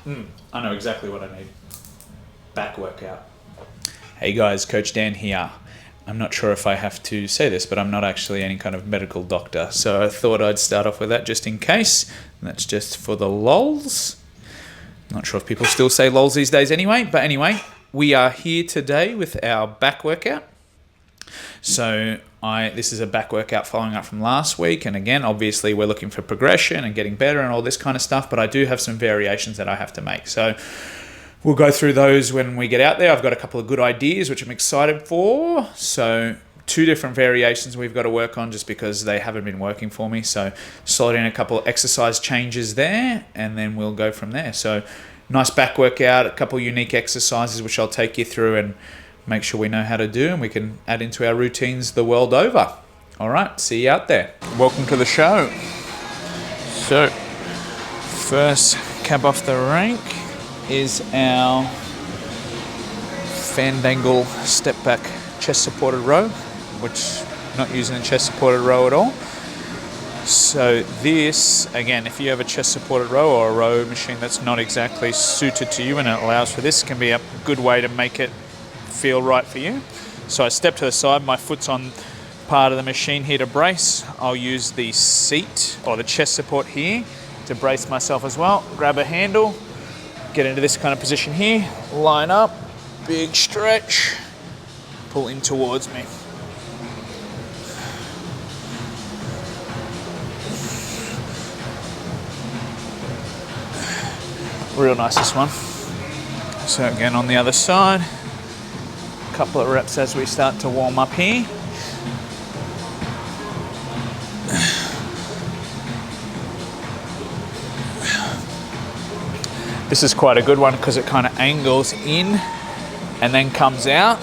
I know exactly what I need. Back workout. Hey guys, Coach Dan here. I'm not sure if I have to say this, but I'm not actually any kind of medical doctor. So I thought I'd start off with that just in case. And that's just for the lols. Not sure if people still say lols these days anyway. But anyway, we are here today with our back workout. So this is a back workout following up from last week. And again, obviously we're looking for progression and getting better and all this kind of stuff. But I do have some variations that I have to make. So we'll go through those when we get out there. I've got a couple of good ideas, which I'm excited for. So 2 different variations we've got to work on just because they haven't been working for me. So slot in a couple of exercise changes there, and then we'll go from there. So nice back workout, a couple of unique exercises, which I'll take you through and make sure we know how to do, and we can add into our routines the world over. All right, see you out there. Welcome to the show. So first cab off the rank is our Fandangle step back chest supported row, which I'm not using a chest supported row at all. So this, again, if you have a chest supported row or a row machine that's not exactly suited to you and it allows for this, can be a good way to make it feel right for you. So I step to the side, my foot's on part of the machine here to brace. I'll use the seat or the chest support here to brace myself as well. Grab a handle, get into this kind of position here, line up, big stretch, pull in towards me. Real nice, this one. So again, on the other side, a couple of reps as we start to warm up here. This is quite a good one because it kind of angles in and then comes out.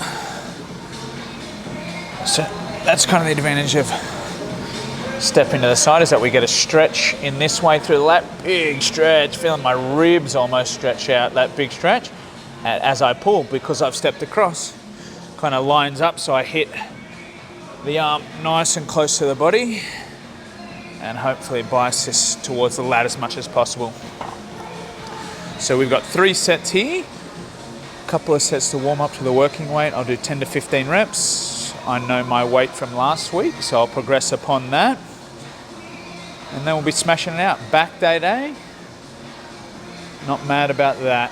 So that's kind of the advantage of stepping to the side, is that we get a stretch in this way through the lat. Big stretch, feeling my ribs almost stretch out, that big stretch. And as I pull, because I've stepped across, kind of lines up so I hit the arm nice and close to the body and hopefully bias this towards the lat as much as possible. So we've got 3 sets here, a couple of sets to warm up to the working weight. I'll do 10 to 15 reps. I know my weight from last week, so I'll progress upon that. And then we'll be smashing it out. Back day. Not mad about that.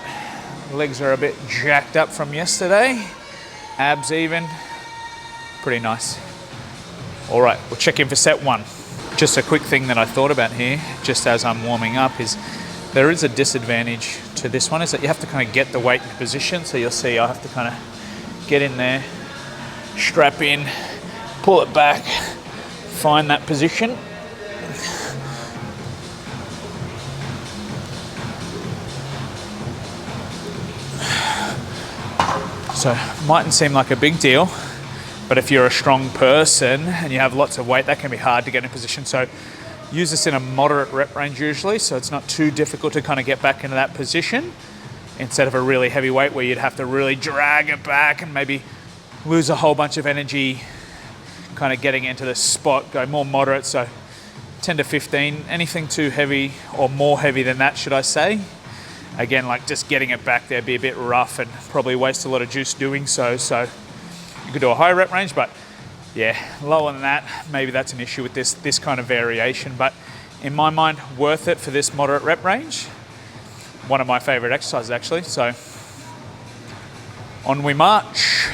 Legs are a bit jacked up from yesterday. Abs even. Pretty nice. All right, we'll check in for set 1. Just a quick thing that I thought about here, just as I'm warming up, is there is a disadvantage to this one, is that you have to kind of get the weight in position. So you'll see I have to kind of get in there, strap in, pull it back, find that position. So mightn't seem like a big deal, but if you're a strong person and you have lots of weight, that can be hard to get in position. So use this in a moderate rep range usually, so it's not too difficult to kind of get back into that position, instead of a really heavy weight where you'd have to really drag it back and maybe lose a whole bunch of energy kind of getting into the spot. Go more moderate, so 10 to 15, anything too heavy or more heavy than that, should I say. Again, like just getting it back there be a bit rough and probably waste a lot of juice doing so. So you could do a high rep range, but yeah, lower than that, maybe that's an issue with this kind of variation. But in my mind, worth it for this moderate rep range. One of my favorite exercises actually. So on we march.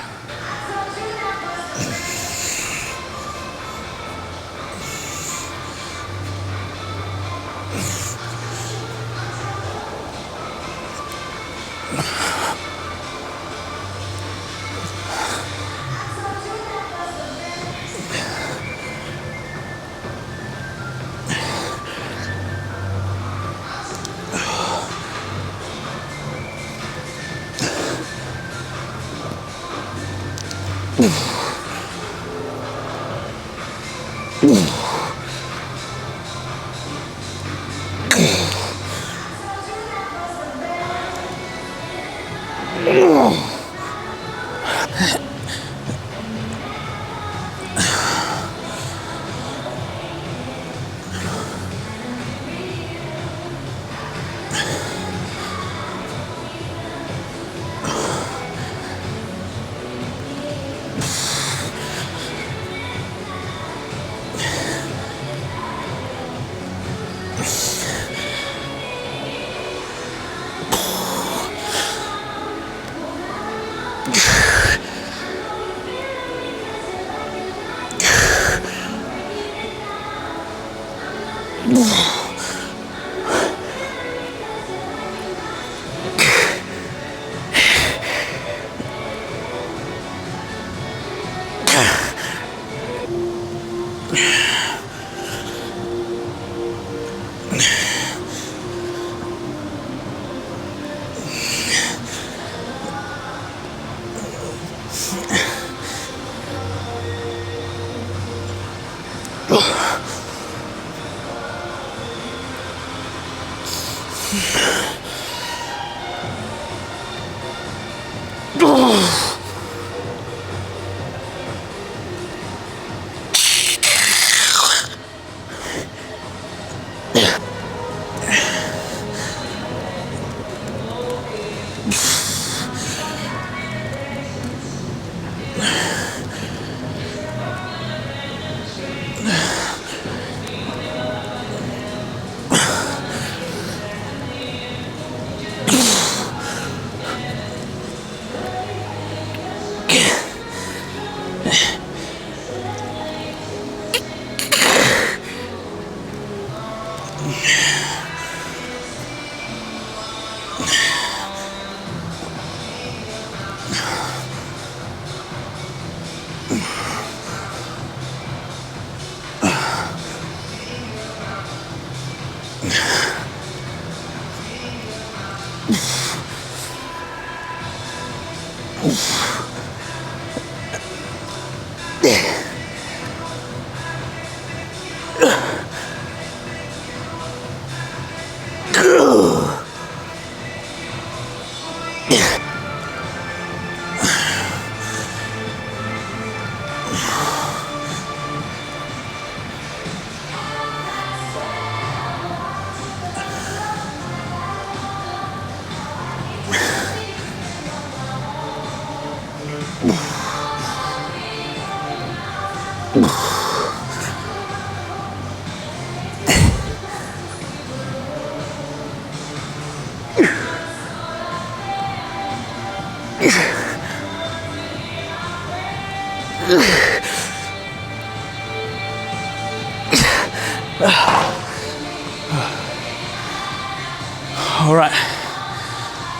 All right,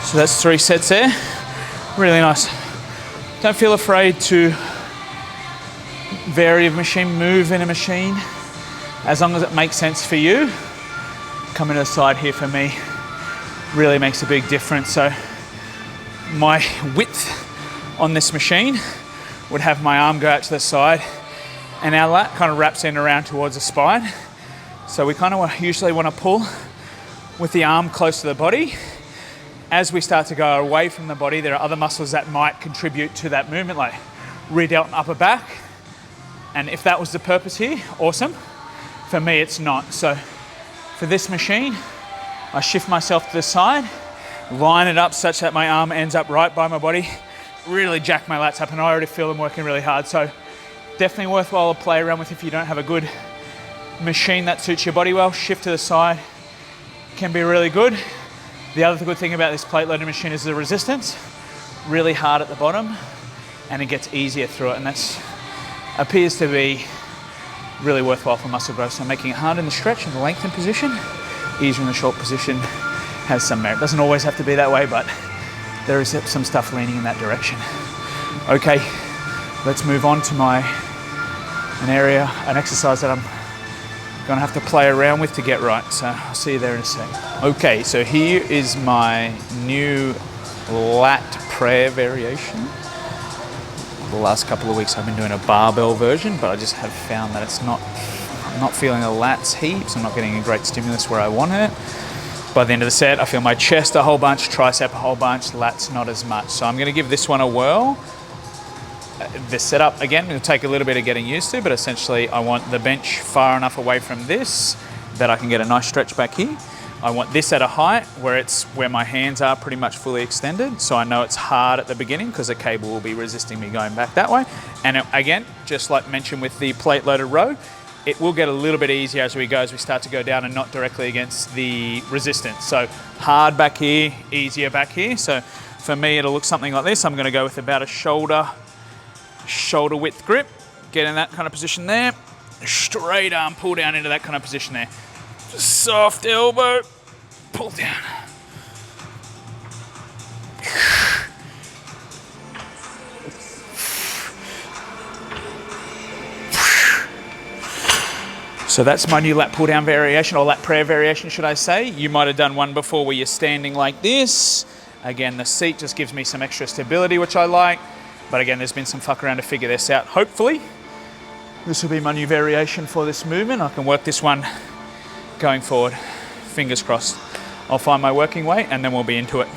so that's 3 sets there. Really nice. Don't feel afraid to vary a machine, move in a machine, as long as it makes sense for you. Coming to the side here for me really makes a big difference. So my width on this machine would have my arm go out to the side, and our lat kind of wraps in around towards the spine. So we kind of usually want to pull with the arm close to the body. As we start to go away from the body, there are other muscles that might contribute to that movement, like rear-delt and upper back. And if that was the purpose here, awesome. For me, it's not. So for this machine, I shift myself to the side, line it up such that my arm ends up right by my body, really jack my lats up, and I already feel them working really hard. So definitely worthwhile to play around with if you don't have a good machine that suits your body well. Shift to the side can be really good. The other good thing about this plate loaded machine is the resistance. Really hard at the bottom, and it gets easier through it, and that appears to be really worthwhile for muscle growth. So making it hard in the stretch and the lengthened position, easier in the short position has some merit. Doesn't always have to be that way, but there is some stuff leaning in that direction. Okay, let's move on to an exercise that I'm gonna have to play around with to get right. So I'll see you there in a sec. Okay, so here is my new Lat Prayer variation. The last couple of weeks I've been doing a barbell version, but I just have found that I'm not feeling the lats heaps. I'm not getting a great stimulus where I want it. By the end of the set, I feel my chest a whole bunch, tricep a whole bunch, lats not as much. So I'm gonna give this one a whirl. This setup, again, it'll take a little bit of getting used to, but essentially I want the bench far enough away from this that I can get a nice stretch back here. I want this at a height where my hands are pretty much fully extended, so I know it's hard at the beginning because the cable will be resisting me going back that way. And again, just like mentioned with the plate loaded row, it will get a little bit easier as we start to go down and not directly against the resistance. So hard back here, easier back here. So for me, it'll look something like this. I'm gonna go with about a shoulder width grip, get in that kind of position there, straight arm pull down into that kind of position there. Soft elbow, pull down. So that's my new lat pull-down variation, or lat prayer variation, should I say. You might have done one before where you're standing like this. Again, the seat just gives me some extra stability, which I like. But again, there's been some fuck around to figure this out. Hopefully, this will be my new variation for this movement. I can work this one going forward. Fingers crossed. I'll find my working weight and then we'll be into it.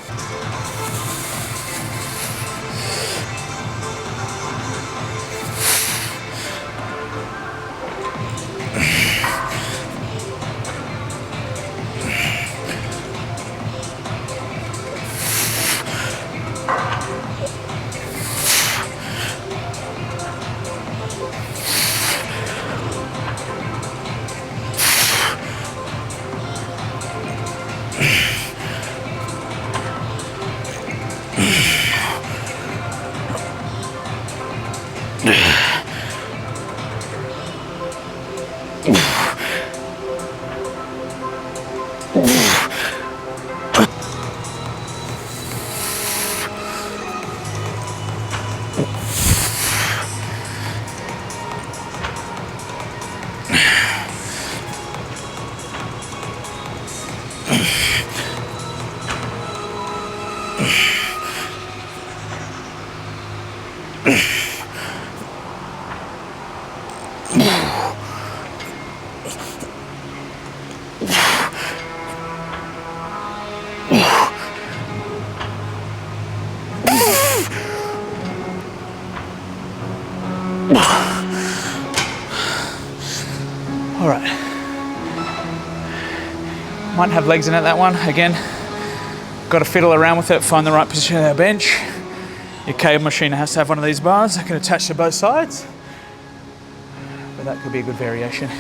All right. Might have legs in it, that one. Again, got to fiddle around with it, find the right position of our bench. Your cable machine has to have one of these bars that can attach to both sides. But that could be a good variation.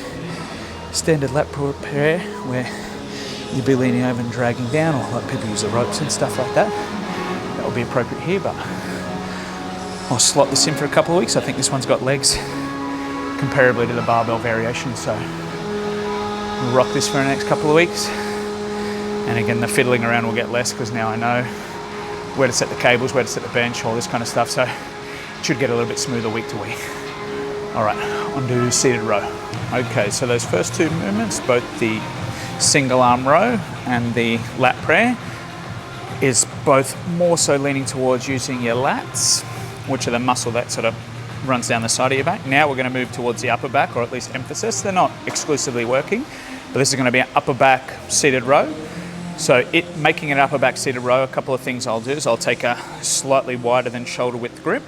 Standard Lat Prayer, where you'll be leaning over and dragging down, or like people use the ropes and stuff like that. That will be appropriate here, but I'll slot this in for a couple of weeks. I think this one's got legs comparably to the barbell variation, so we'll rock this for the next couple of weeks. And again, the fiddling around will get less because now I know where to set the cables, where to set the bench, all this kind of stuff, so it should get a little bit smoother week to week. All right, on to seated row. Okay, so those first two movements, both the single arm row and the lat prayer, is both more so leaning towards using your lats, which are the muscle that sort of runs down the side of your back. Now we're going to move towards the upper back, or at least emphasis. They're not exclusively working, but this is going to be an upper back seated row. So making an upper back seated row, a couple of things I'll do is I'll take a slightly wider than shoulder width grip.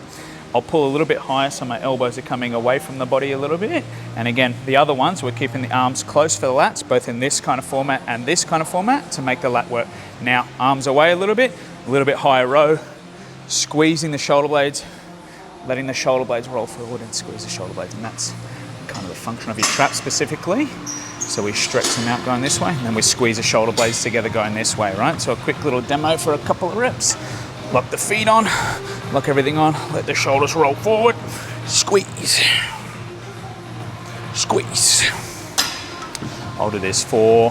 I'll pull a little bit higher so my elbows are coming away from the body a little bit. And again, the other ones, we're keeping the arms close for the lats, both in this kind of format and this kind of format, to make the lat work. Now, arms away a little bit higher row, squeezing the shoulder blades, letting the shoulder blades roll forward and squeeze the shoulder blades. And that's kind of the function of your trap specifically. So we stretch them out going this way, and then we squeeze the shoulder blades together going this way, right? So a quick little demo for a couple of reps. Lock the feet on, lock everything on, let the shoulders roll forward, squeeze, squeeze. I'll do this for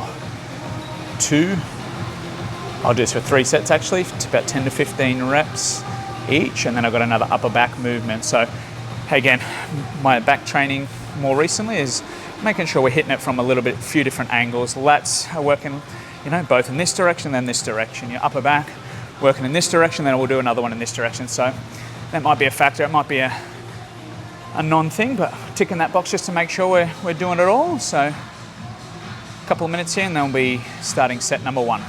I'll do this for 3 sets actually, it's about 10 to 15 reps each, and then I've got another upper back movement. So again, my back training more recently is making sure we're hitting it from a few different angles. Lats are working, both in this direction then this direction. Your upper back working in this direction, then we'll do another one in this direction. So that might be a factor, it might be a non-thing, but ticking that box just to make sure we're doing it all. So a couple of minutes here and then we'll be starting set number 1.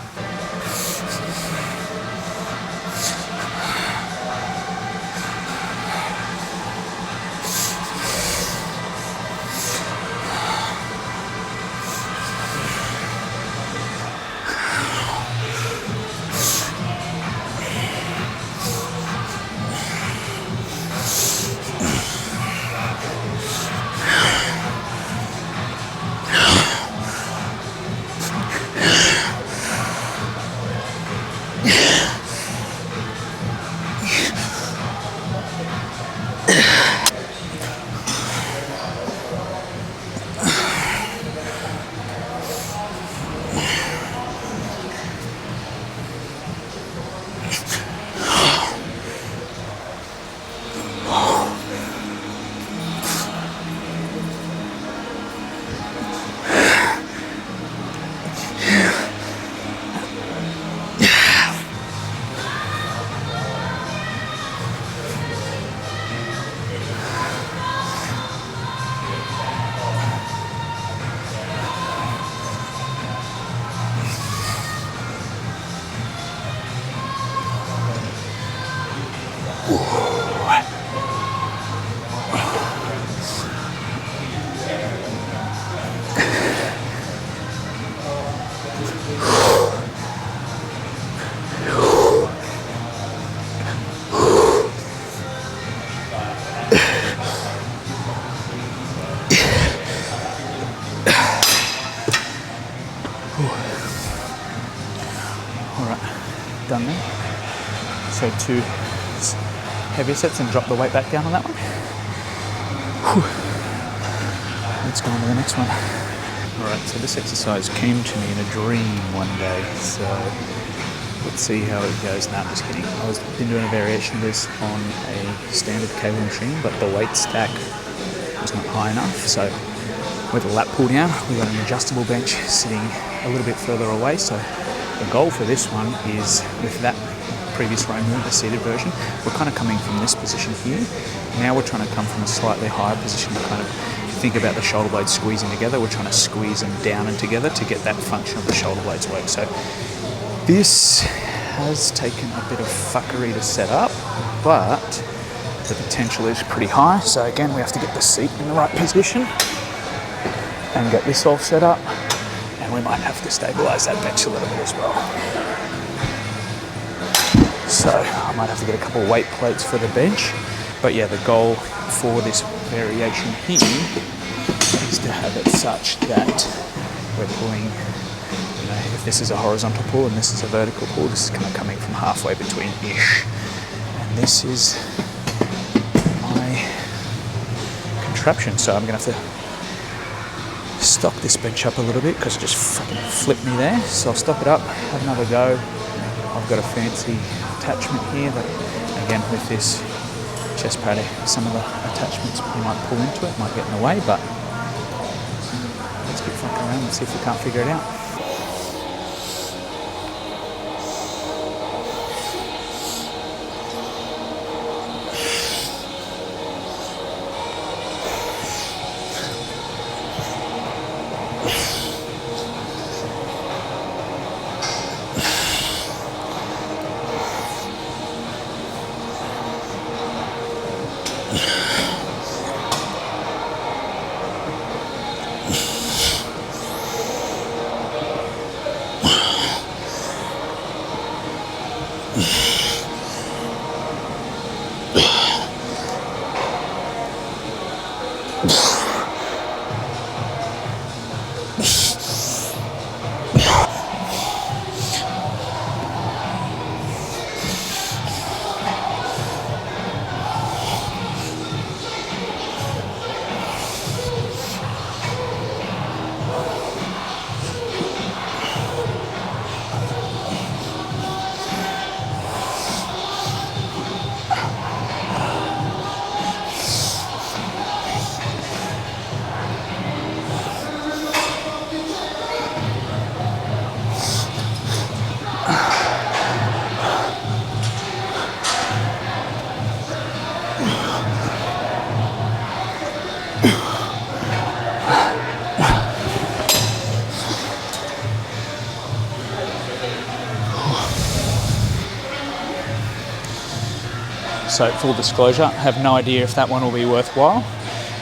All right, done there. So 2 heavier sets and drop the weight back down on that one. Whew. Let's go on to the next one. All right, so this exercise came to me in a dream one day. So let's see how it goes. Nah, I'm just kidding. I've been doing a variation of this on a standard cable machine, but the weight stack was not high enough. So with a lat pull down, we've got an adjustable bench sitting a little bit further away. So the goal for this one is, with that previous row move, the seated version, we're kind of coming from this position here. Now we're trying to come from a slightly higher position to kind of think about the shoulder blades squeezing together. We're trying to squeeze them down and together to get that function of the shoulder blades work. So this has taken a bit of fuckery to set up, but the potential is pretty high. So again, we have to get the seat in the right position and get this all set up. And we might have to stabilize that bench a little bit as well. So I might have to get a couple of weight plates for the bench. But yeah, the goal for this variation here is to have it such that we're pulling, you know, if this is a horizontal pull and this is a vertical pull, this is kind of coming from halfway between-ish. And this is my contraption. So I'm gonna have to stock this bench up a little bit because it just fucking flipped me there. So I'll stock it up, have another go. I've got a fancy attachment here that, again, with this chest padding, some of the attachments you might pull into it, might get in the way, but let's keep fucking around and see if we can't figure it out. So full disclosure, I have no idea if that one will be worthwhile.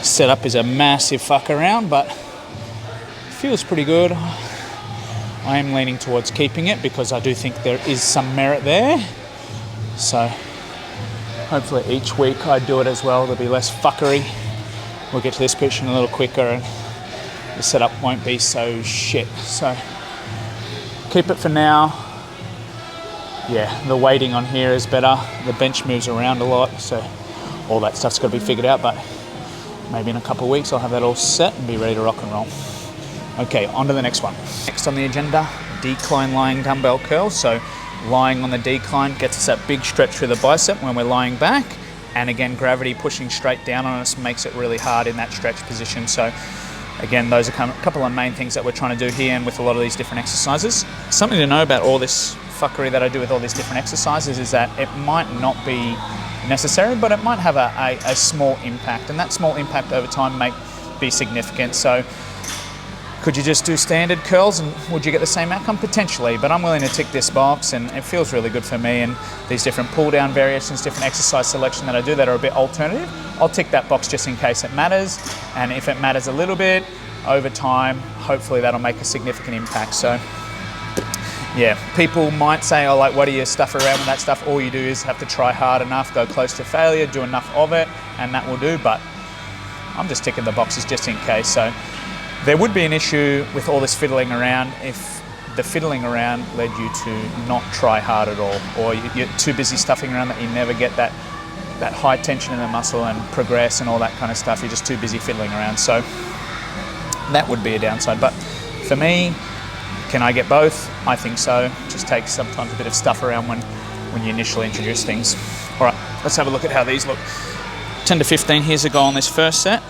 Setup is a massive fuck around, but it feels pretty good. I am leaning towards keeping it because I do think there is some merit there. So hopefully each week I do it as well. There'll be less fuckery. We'll get to this position a little quicker and the setup won't be so shit. So keep it for now. Yeah, the weighting on here is better. The bench moves around a lot, so all that stuff's got to be figured out, but maybe in a couple of weeks I'll have that all set and be ready to rock and roll. Okay, on to the next one. Next on the agenda, decline lying dumbbell curls. So lying on the decline gets us that big stretch through the bicep when we're lying back, and again, gravity pushing straight down on us makes it really hard in that stretch position. So again, those are a couple of main things that we're trying to do here and with a lot of these different exercises. Something to know about all this fuckery that I do with all these different exercises is that it might not be necessary, but it might have a small impact, and that small impact over time may be significant. So could you just do standard curls and would you get the same outcome? Potentially, but I'm willing to tick this box and it feels really good for me, and these different pull down variations, different exercise selection that I do that are a bit alternative, I'll tick that box just in case it matters, and if it matters a little bit over time, hopefully that'll make a significant impact. So yeah, people might say, oh, like, what do you stuff around with that stuff? All you do is have to try hard enough, go close to failure, do enough of it, and that will do. But I'm just ticking the boxes just in case. So there would be an issue with all this fiddling around if the fiddling around led you to not try hard at all, or you're too busy stuffing around that you never get that high tension in the muscle and progress and all that kind of stuff. You're just too busy fiddling around. So that would be a downside. But for me, can I get both? I think so. It just takes sometimes a bit of stuff around when you initially introduce things. All right, let's have a look at how these look. 10 to 15, here's a goal on this first set.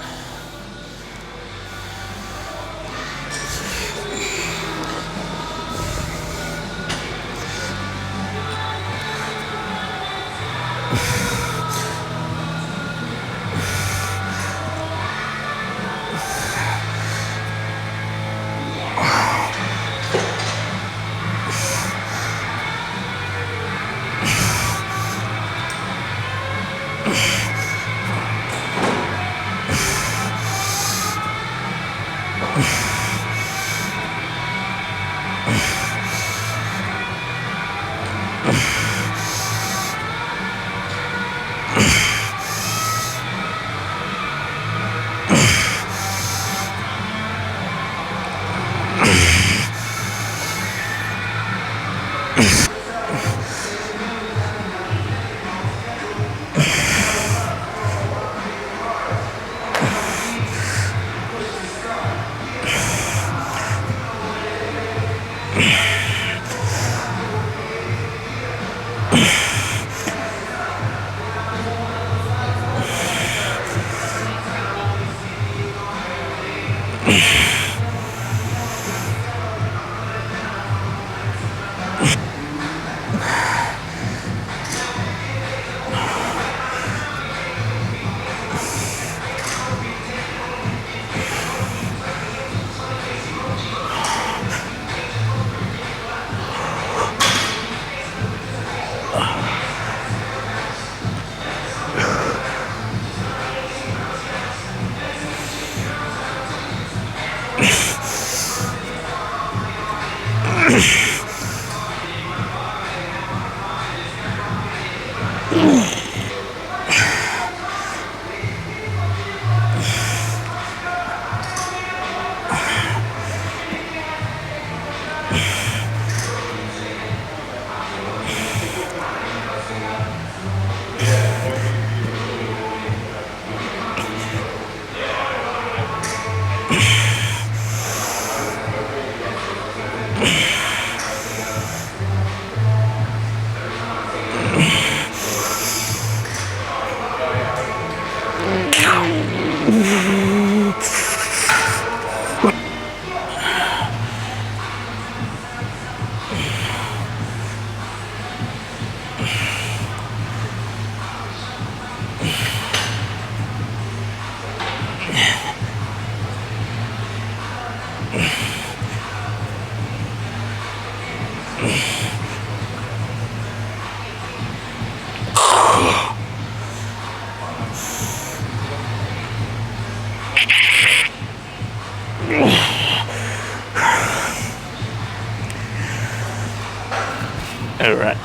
All right,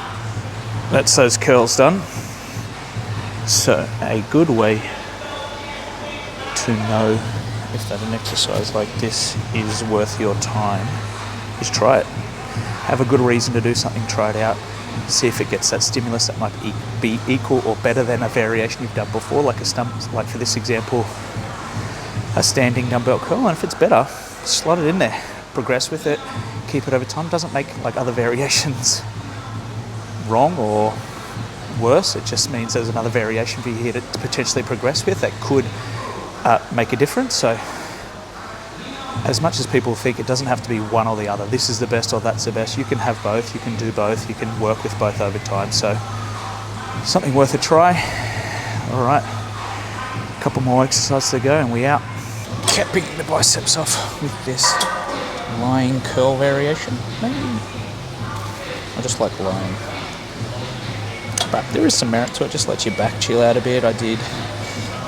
that's those curls done. So a good way to know if that an exercise like this is worth your time is try it. Have a good reason to do something, try it out, see if it gets that stimulus that might be equal or better than a variation you've done before, like like for this example, a standing dumbbell curl, and if it's better, slot it in there, progress with it, keep it over time. Doesn't make like other variations wrong or worse, it just means there's another variation for you here to potentially progress with that could make a difference. So as much as people think it doesn't have to be one or the other, this is the best or that's the best, you can have both, you can do both, you can work with both over time. So something worth a try. All right, a couple more exercises to go and we out. Kept picking the biceps off with this lying curl variation. Maybe I just like lying, but there is some merit to it. Just lets your back chill out a bit. I did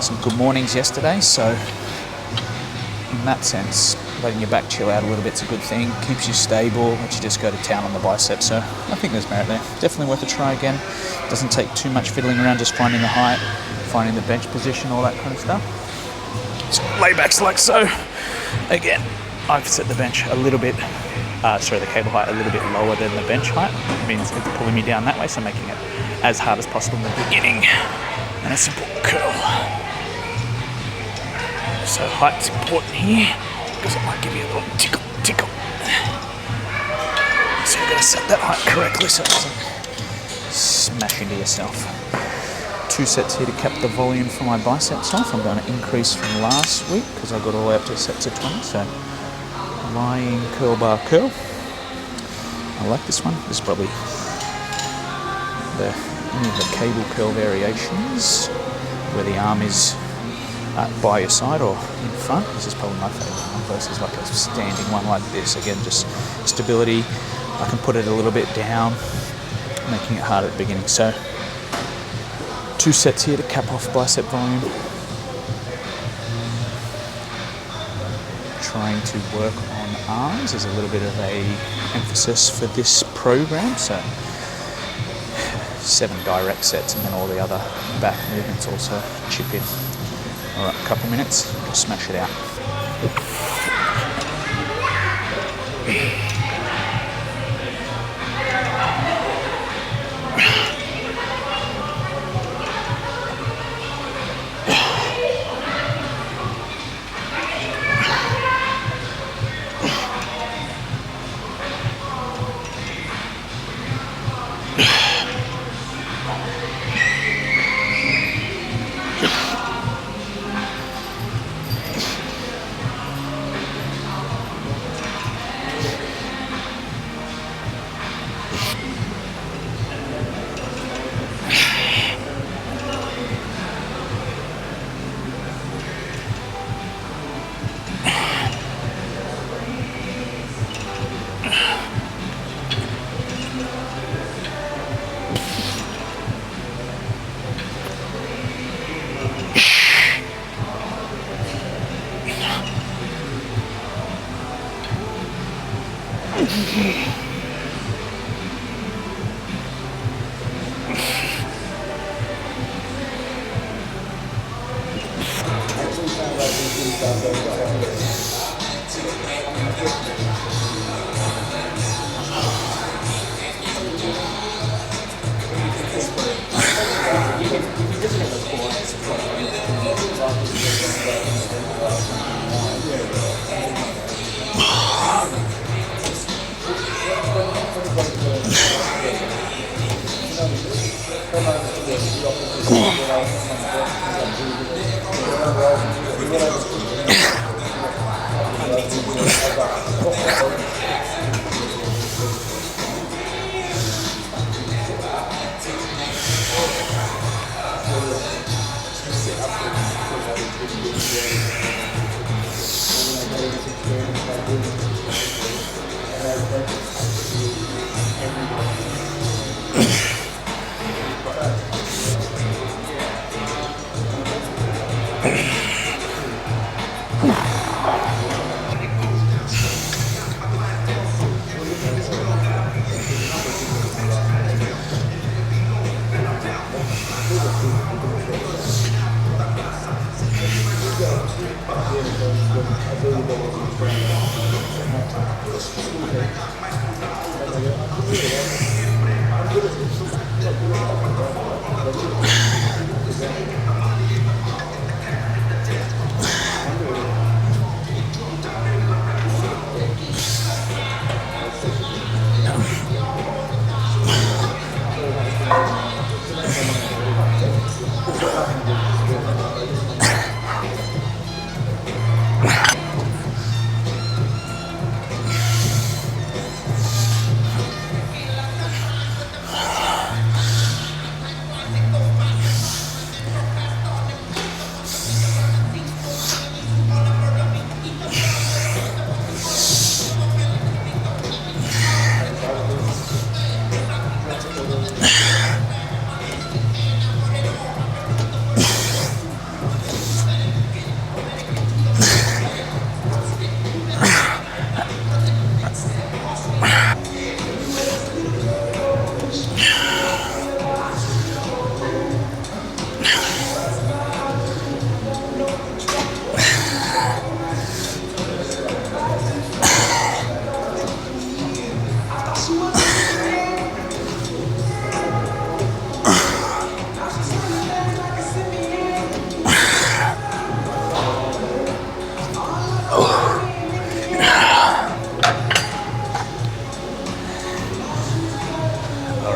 some good mornings yesterday, so in that sense, letting your back chill out a little bit's a good thing. Keeps you stable, lets you just go to town on the bicep. So I think there's merit there. Definitely worth a try again. Doesn't take too much fiddling around, just finding the height, finding the bench position, all that kind of stuff. So laybacks like so. Again, I've set the bench a little bit the cable height a little bit lower than the bench height. It means it's pulling me down that way, so making it as hard as possible in the beginning. And a simple curl. So height's important here, because it might give you a little tickle. So you've got to set that height correctly so it doesn't smash into yourself. 2 sets here to cap the volume for my biceps off. I'm going to increase from last week because I got all the way up to sets of 20. So lying curl bar curl. I like this one. This is probably any of the cable curl variations where the arm is by your side or in front. This is probably my favourite one versus like a standing one like this. Again, just stability. I can put it a little bit down, making it hard at the beginning. So 2 sets here to cap off bicep volume. Trying to work on arms is a little bit of a emphasis for this program. So 7 direct sets and then all the other back movements also chip in. All right, a couple minutes, we'll smash it out.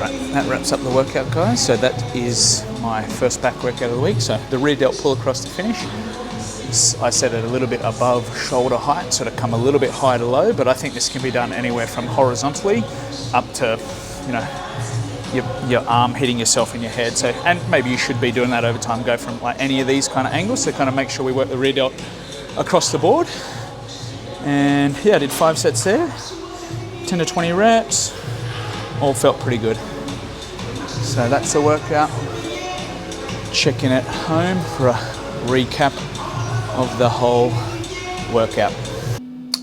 Right, that wraps up the workout, guys. So that is my first back workout of the week. So the rear delt pull across the finish. I set it a little bit above shoulder height, sort of come a little bit high to low, but I think this can be done anywhere from horizontally up to, you know, your arm hitting yourself in your head. So, and maybe you should be doing that over time. Go from like any of these kind of angles. So kind of make sure we work the rear delt across the board. And yeah, I did 5 sets there, 10 to 20 reps. All felt pretty good. So that's the workout. Checking it home for a recap of the whole workout.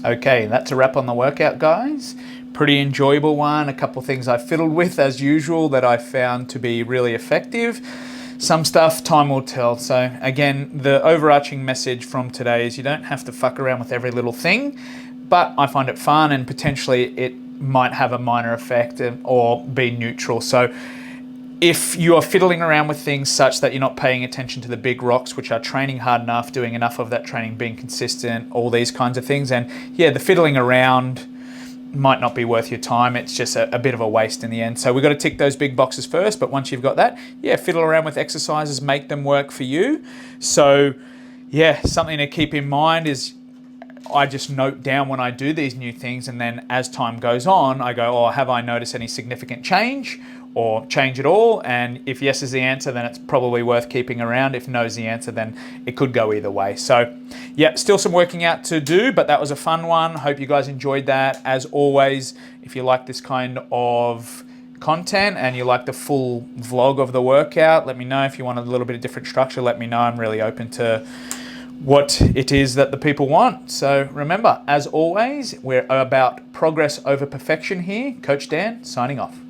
Okay, that's a wrap on the workout, guys. Pretty enjoyable one. A couple things I fiddled with as usual that I found to be really effective. Some stuff, time will tell. So again, the overarching message from today is you don't have to fuck around with every little thing, but I find it fun and potentially it might have a minor effect or be neutral. So if you are fiddling around with things such that you're not paying attention to the big rocks, which are training hard enough, doing enough of that training, being consistent, all these kinds of things, and yeah, the fiddling around might not be worth your time. It's just a bit of a waste in the end. So we've got to tick those big boxes first, but once you've got that, yeah, fiddle around with exercises, make them work for you. So yeah, something to keep in mind is I just note down when I do these new things, and then as time goes on, I go, oh, have I noticed any significant change or change at all? And if yes is the answer, then it's probably worth keeping around. If no is the answer, then it could go either way. So yeah, still some working out to do, but that was a fun one. Hope you guys enjoyed that. As always, if you like this kind of content and you like the full vlog of the workout, let me know. If you want a little bit of different structure, let me know. I'm really open to what it is that the people want. So remember, as always, we're about progress over perfection here. Coach Dan, signing off.